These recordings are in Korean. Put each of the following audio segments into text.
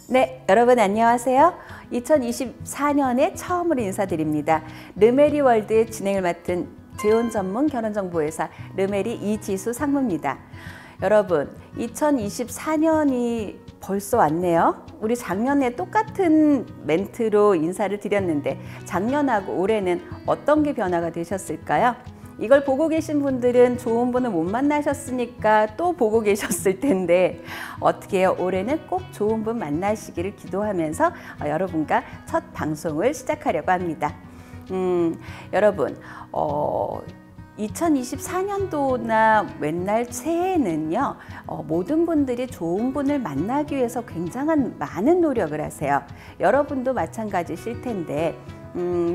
네, 여러분 안녕하세요. 2024년에 처음으로 인사드립니다. 르메리 월드의 진행을 맡은 재혼 전문 결혼정보회사 르메리 이지수 상무입니다. 여러분, 2024년이 벌써 왔네요. 우리 작년에 똑같은 멘트로 인사를 드렸는데 작년하고 올해는 어떤 게 변화가 되셨을까요? 이걸 보고 계신 분들은 좋은 분을 못 만나셨으니까 또 보고 계셨을 텐데 어떻게 해요? 올해는 꼭 좋은 분 만나시기를 기도하면서 여러분과 첫 방송을 시작하려고 합니다. 여러분, 2024년도나 맨날 새해에는요, 모든 분들이 좋은 분을 만나기 위해서 굉장한 많은 노력을 하세요. 여러분도 마찬가지실 텐데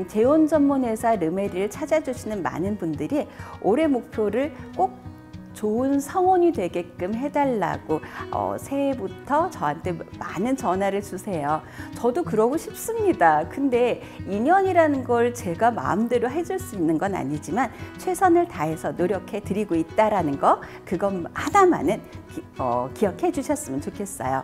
재혼 전문회사 르메리를 찾아주시는 많은 분들이 올해 목표를 꼭 좋은 성혼이 되게끔 해달라고 새해부터 저한테 많은 전화를 주세요. 저도 그러고 싶습니다. 근데 인연이라는 걸 제가 마음대로 해줄 수 있는 건 아니지만 최선을 다해서 노력해 드리고 있다라는 거, 그것 하나만은 기억해 주셨으면 좋겠어요.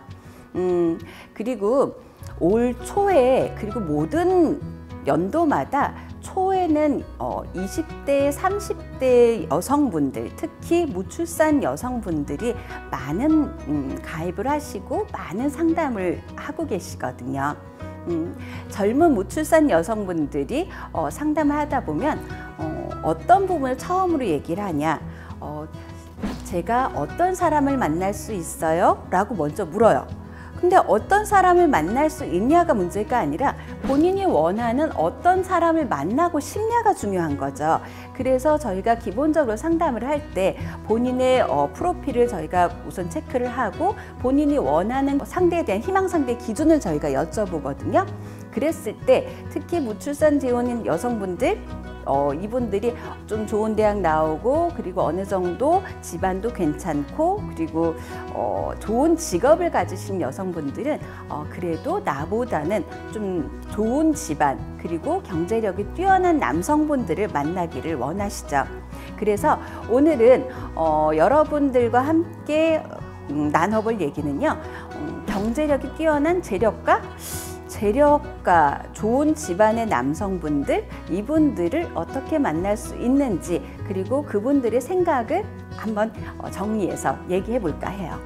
그리고 올 초에, 그리고 모든 연도마다 초에는 20대, 30대 여성분들, 특히 무출산 여성분들이 많은 가입을 하시고 많은 상담을 하고 계시거든요. 젊은 무출산 여성분들이 상담을 하다 보면 어떤 부분을 처음으로 얘기를 하냐, 제가 어떤 사람을 만날 수 있어요? 라고 먼저 물어요. 근데 어떤 사람을 만날 수 있냐가 문제가 아니라 본인이 원하는 어떤 사람을 만나고 싶냐가 중요한 거죠. 그래서 저희가 기본적으로 상담을 할 때 본인의 프로필을 저희가 우선 체크를 하고 본인이 원하는 상대에 대한 희망상대 기준을 저희가 여쭤보거든요. 그랬을 때 특히 무출산 재혼인 여성분들, 이분들이 좀 좋은 대학 나오고, 그리고 어느 정도 집안도 괜찮고, 그리고 좋은 직업을 가지신 여성분들은 그래도 나보다는 좀 좋은 집안, 그리고 경제력이 뛰어난 남성분들을 만나기를 원하시죠. 그래서 오늘은 여러분들과 함께 나눠볼 얘기는요, 경제력이 뛰어난 재력가 좋은 집안의 남성분들, 이분들을 어떻게 만날 수 있는지, 그리고 그분들의 생각을 한번 정리해서 얘기해 볼까 해요.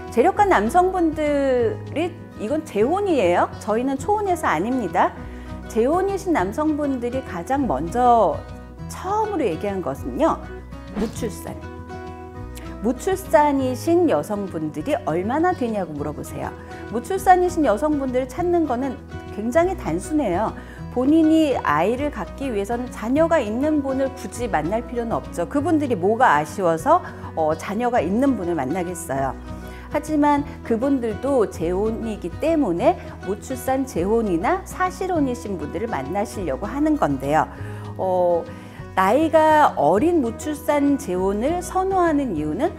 재력가 남성분들이, 이건 재혼이에요. 저희는 초혼회사 아닙니다. 재혼이신 남성분들이 가장 먼저 처음으로 얘기한 것은요, 무출산이신 여성분들이 얼마나 되냐고 물어보세요. 무출산이신 여성분들을 찾는 거는 굉장히 단순해요. 본인이 아이를 갖기 위해서는 자녀가 있는 분을 굳이 만날 필요는 없죠. 그분들이 뭐가 아쉬워서 자녀가 있는 분을 만나겠어요. 하지만 그분들도 재혼이기 때문에 무출산 재혼이나 사실혼이신 분들을 만나시려고 하는 건데요. 나이가 어린 무출산 재혼을 선호하는 이유는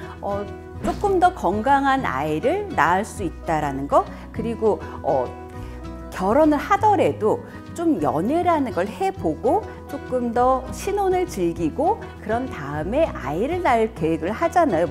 조금 더 건강한 아이를 낳을 수 있다라는 거, 그리고 결혼을 하더라도 좀 연애라는 걸 해보고 조금 더 신혼을 즐기고 그런 다음에 아이를 낳을 계획을 하잖아요.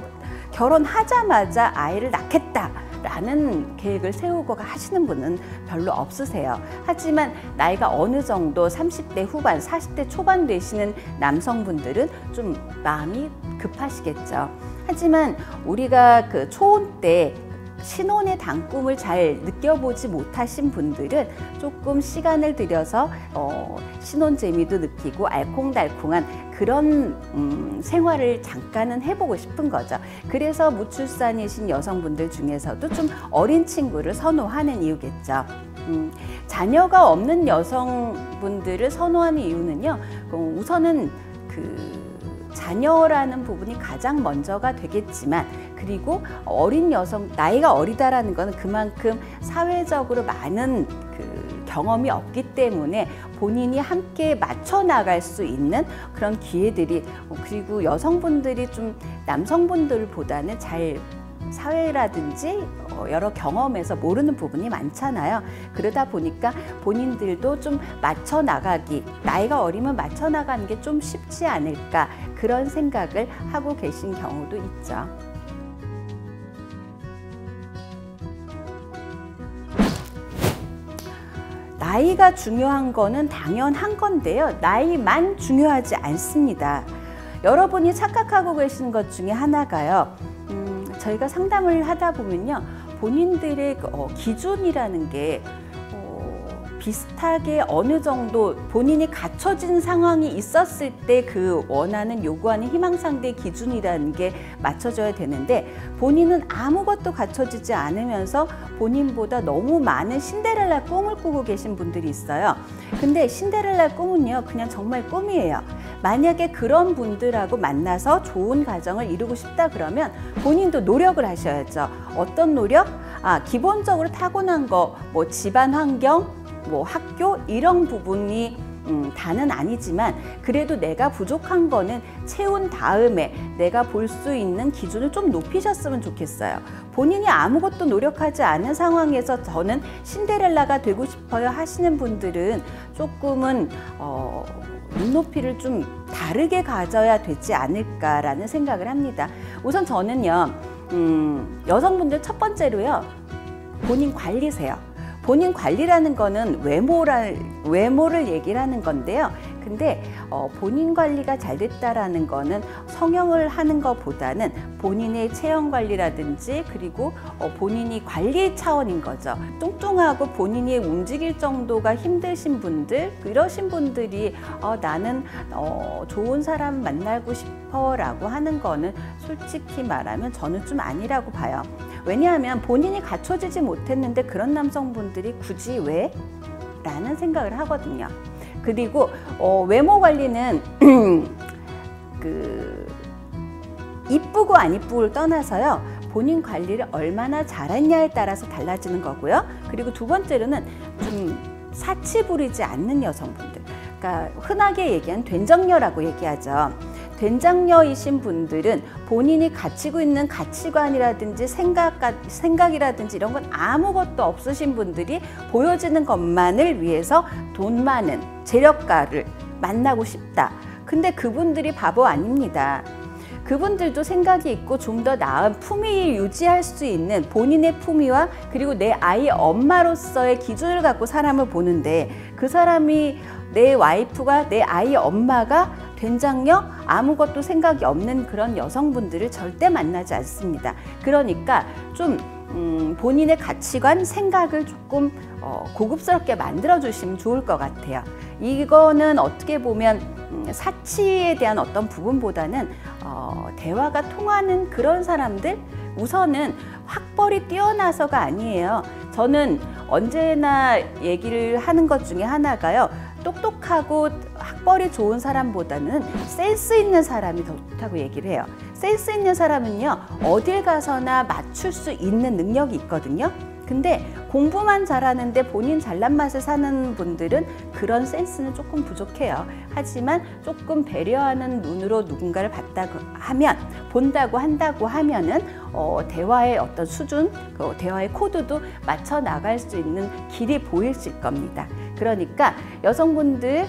결혼하자마자 아이를 낳겠다라는 계획을 세우고 하시는 분은 별로 없으세요. 하지만 나이가 어느 정도 30대 후반, 40대 초반 되시는 남성분들은 좀 마음이 급하시겠죠. 하지만 우리가 그 초혼 때 신혼의 단꿈을 잘 느껴보지 못하신 분들은 조금 시간을 들여서 신혼 재미도 느끼고 알콩달콩한 그런 생활을 잠깐은 해보고 싶은 거죠. 그래서 무출산이신 여성분들 중에서도 좀 어린 친구를 선호하는 이유겠죠. 자녀가 없는 여성분들을 선호하는 이유는요, 우선은 자녀라는 부분이 가장 먼저가 되겠지만, 그리고 어린 여성, 나이가 어리다라는 것은 그만큼 사회적으로 많은 경험이 없기 때문에 본인이 함께 맞춰 나갈 수 있는 그런 기회들이, 그리고 여성분들이 좀 남성분들보다는 잘 사회라든지 여러 경험에서 모르는 부분이 많잖아요. 그러다 보니까 본인들도 좀 맞춰 나가기, 나이가 어리면 맞춰 나가는 게 좀 쉽지 않을까, 그런 생각을 하고 계신 경우도 있죠. 나이가 중요한 거는 당연한 건데요. 나이만 중요하지 않습니다. 여러분이 착각하고 계신 것 중에 하나가요. 저희가 상담을 하다 보면요. 본인들의 기준이라는 게 비슷하게 어느 정도 본인이 갖춰진 상황이 있었을 때 그 원하는 요구하는 희망상대 기준이라는 게 맞춰져야 되는데, 본인은 아무것도 갖춰지지 않으면서 본인보다 너무 많은 신데렐라 꿈을 꾸고 계신 분들이 있어요. 근데 신데렐라 꿈은요, 그냥 정말 꿈이에요. 만약에 그런 분들하고 만나서 좋은 가정을 이루고 싶다 그러면 본인도 노력을 하셔야죠. 어떤 노력? 기본적으로 타고난 거, 뭐 집안 환경, 뭐 학교, 이런 부분이 다는 아니지만 그래도 내가 부족한 거는 채운 다음에 내가 볼 수 있는 기준을 좀 높이셨으면 좋겠어요. 본인이 아무것도 노력하지 않은 상황에서 저는 신데렐라가 되고 싶어요 하시는 분들은 조금은 눈높이를 좀 다르게 가져야 되지 않을까라는 생각을 합니다. 우선 저는요, 여성분들 첫 번째로요, 본인 관리세요. 본인 관리라는 거는 외모를 얘기를 하는 건데요. 근데 본인 관리가 잘 됐다라는 거는 성형을 하는 것보다는 본인의 체형 관리라든지 그리고 본인이 관리 차원인 거죠. 뚱뚱하고 본인이 움직일 정도가 힘드신 분들, 이러신 분들이 나는 좋은 사람 만나고 싶어 라고 하는 거는 솔직히 말하면 저는 좀 아니라고 봐요. 왜냐하면 본인이 갖춰지지 못했는데 그런 남성분들이 굳이 왜? 라는 생각을 하거든요. 그리고 외모 관리는 이쁘고 안 이쁘고를 떠나서요, 본인 관리를 얼마나 잘했냐에 따라서 달라지는 거고요. 그리고 두 번째로는 좀 사치 부리지 않는 여성분들, 그러니까 흔하게 얘기한 된장녀라고 얘기하죠. 된장녀이신 분들은 본인이 가지고 있는 가치관이라든지 생각이라든지 이런 건 아무것도 없으신 분들이 보여지는 것만을 위해서 돈 많은 재력가를 만나고 싶다. 근데 그분들이 바보 아닙니다. 그분들도 생각이 있고 좀 더 나은 품위 유지할 수 있는 본인의 품위와 그리고 내 아이 엄마로서의 기준을 갖고 사람을 보는데, 그 사람이 내 와이프가 내 아이 엄마가 된장녀, 아무것도 생각이 없는 그런 여성분들을 절대 만나지 않습니다. 그러니까 좀 본인의 가치관, 생각을 조금 고급스럽게 만들어주시면 좋을 것 같아요. 이거는 어떻게 보면 사치에 대한 어떤 부분보다는 대화가 통하는 그런 사람들, 우선은 학벌이 뛰어나서가 아니에요. 저는 언제나 얘기를 하는 것 중에 하나가요, 똑똑하고 학벌이 좋은 사람보다는 센스 있는 사람이 더 좋다고 얘기를 해요. 센스 있는 사람은요, 어딜 가서나 맞출 수 있는 능력이 있거든요. 근데 공부만 잘하는데 본인 잘난 맛을 사는 분들은 그런 센스는 조금 부족해요. 하지만 조금 배려하는 눈으로 누군가를 본다고 한다고 하면은 대화의 어떤 수준, 그 대화의 코드도 맞춰 나갈 수 있는 길이 보이실 겁니다. 그러니까 여성분들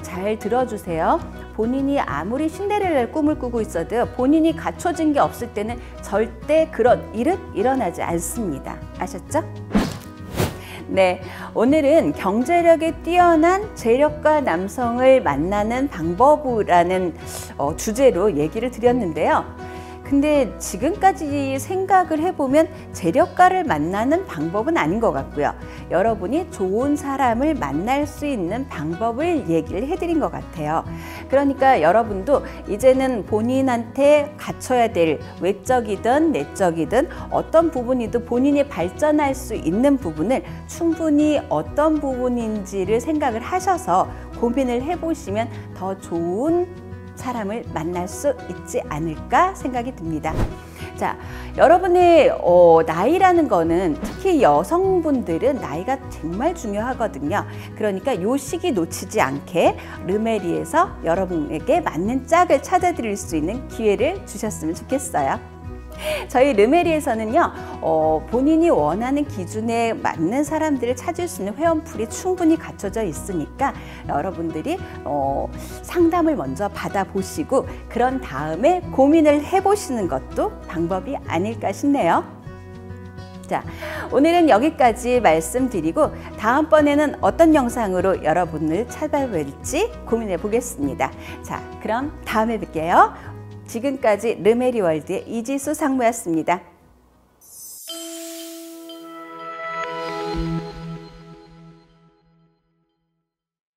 잘 들어주세요. 본인이 아무리 신데렐라의 꿈을 꾸고 있어도 본인이 갖춰진 게 없을 때는 절대 그런 일은 일어나지 않습니다. 아셨죠? 네, 오늘은 경제력이 뛰어난 재력가 남성을 만나는 방법이라는 주제로 얘기를 드렸는데요. 근데 지금까지 생각을 해보면 재력가를 만나는 방법은 아닌 것 같고요. 여러분이 좋은 사람을 만날 수 있는 방법을 얘기를 해드린 것 같아요. 그러니까 여러분도 이제는 본인한테 갖춰야 될 외적이든 내적이든 어떤 부분이든 본인이 발전할 수 있는 부분을 충분히 어떤 부분인지를 생각을 하셔서 고민을 해보시면 더 좋은 사람을 만날 수 있지 않을까 생각이 듭니다. 자, 여러분의 나이라는 거는 특히 여성분들은 나이가 정말 중요하거든요. 그러니까 이 시기 놓치지 않게 르메리에서 여러분에게 맞는 짝을 찾아드릴 수 있는 기회를 주셨으면 좋겠어요. 저희 르메리에서는요, 본인이 원하는 기준에 맞는 사람들을 찾을 수 있는 회원풀이 충분히 갖춰져 있으니까 여러분들이 상담을 먼저 받아보시고 그런 다음에 고민을 해보시는 것도 방법이 아닐까 싶네요. 자, 오늘은 여기까지 말씀드리고 다음번에는 어떤 영상으로 여러분을 찾아뵐지 고민해 보겠습니다. 자, 그럼 다음에 뵐게요. 지금까지 르메리월드의 이지수 상무였습니다.